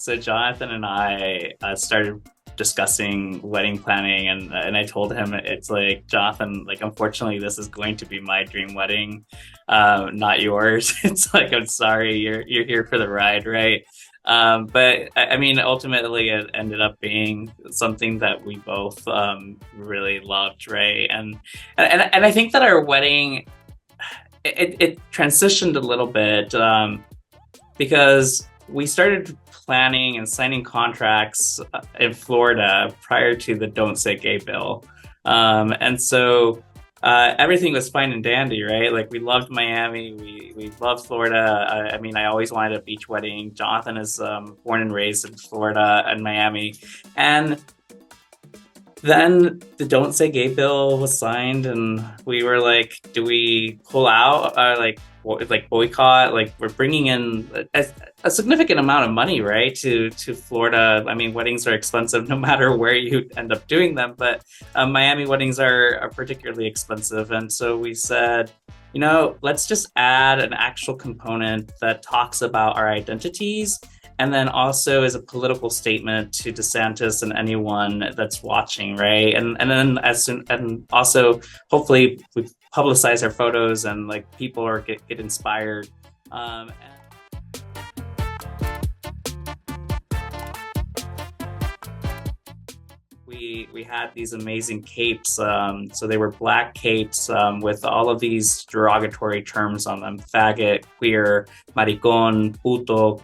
So Jonathan and I started discussing wedding planning, and I told him it's like, Jonathan, like, unfortunately this is going to be my dream wedding, not yours. It's like, I'm sorry, you're here for the ride, right? But I mean, ultimately it ended up being something that we both really loved, right? And I think that our wedding, it transitioned a little bit, because we started planning and signing contracts in Florida prior to the Don't Say Gay bill. And so everything was fine and dandy, right? Like, we loved Miami, we loved Florida. I mean, I always wanted a beach wedding. Jonathan is born and raised in Florida and Miami. And then the Don't Say Gay bill was signed, and we were like, do we pull out? Like boycott? Like, we're bringing in a significant amount of money, right, to Florida. I mean, weddings are expensive no matter where you end up doing them, but Miami weddings are particularly expensive. And so we said, let's just add an actual component that talks about our identities, and then also is a political statement to DeSantis and anyone that's watching, right? And then and also hopefully we publicize our photos, and like, people are get inspired. We had these amazing capes. So they were black capes with all of these derogatory terms on them: faggot, queer, maricon, puto,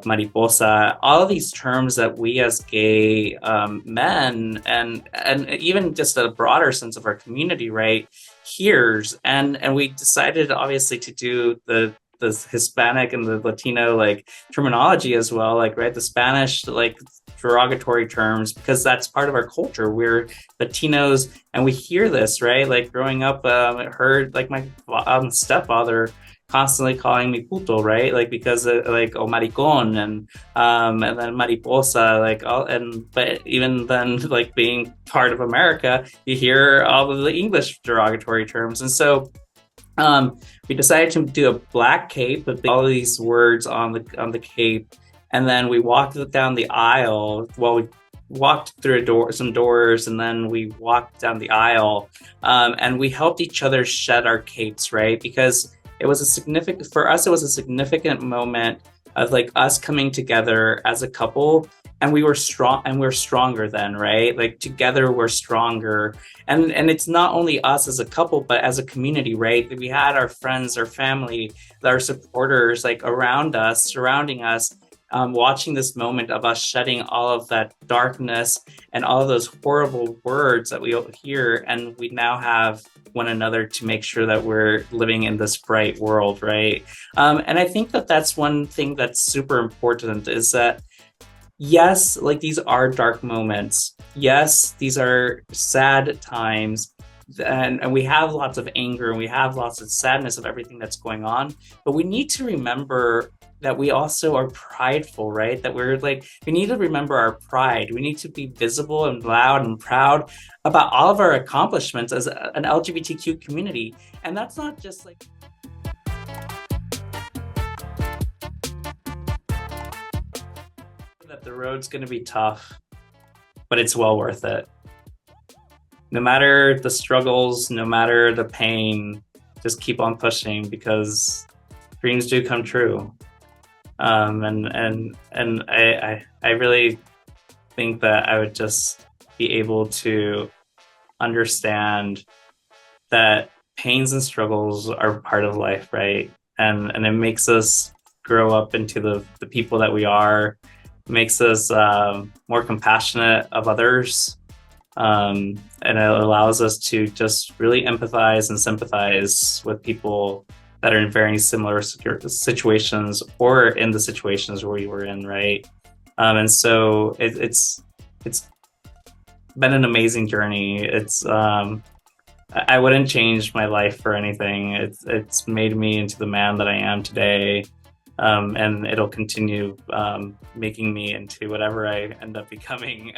mariposa. All of these terms that we as gay men, and even just a broader sense of our community, right, hears. And we decided, obviously, to do the Hispanic and the Latino, like, terminology as well, like, right, the Spanish, like, derogatory terms, because that's part of our culture. We're Latinos, and we hear this, right? Like, growing up, I heard, like, my stepfather constantly calling me puto, right? Like, because like, oh, maricon, and then mariposa, like, all. And but even then, like, being part of America, you hear all of the English derogatory terms. And so we decided to do a black cape with all of these words on the cape, and then we walked down the aisle. Well, we walked through some doors, and then we walked down the aisle, and we helped each other shed our capes, right? Because it was for us, it was a significant moment of, like, us coming together as a couple. And we were strong, and we're stronger then, right? Like, together we're stronger. And it's not only us as a couple, but as a community, right? We had our friends, our family, our supporters, like, around us, surrounding us, watching this moment of us shedding all of that darkness and all of those horrible words that we hear. And we now have one another to make sure that we're living in this bright world, right? And I think that that's one thing that's super important, is that, yes, like, these are dark moments. Yes, these are sad times. And we have lots of anger, and we have lots of sadness of everything that's going on. But we need to remember that we also are prideful, right? That we need to remember our pride. We need to be visible and loud and proud about all of our accomplishments as an LGBTQ community. And that's not just like... that the road's going to be tough, but it's well worth it. No matter the struggles, no matter the pain, just keep on pushing, because dreams do come true. And I really think that I would just be able to understand that pains and struggles are part of life, right? And it makes us grow up into the people that we are. Makes us more compassionate of others, and it allows us to just really empathize and sympathize with people that are in very similar situations, or in the situations where we were in, right? And so it's been an amazing journey. I wouldn't change my life for anything. It's made me into the man that I am today. And it'll continue making me into whatever I end up becoming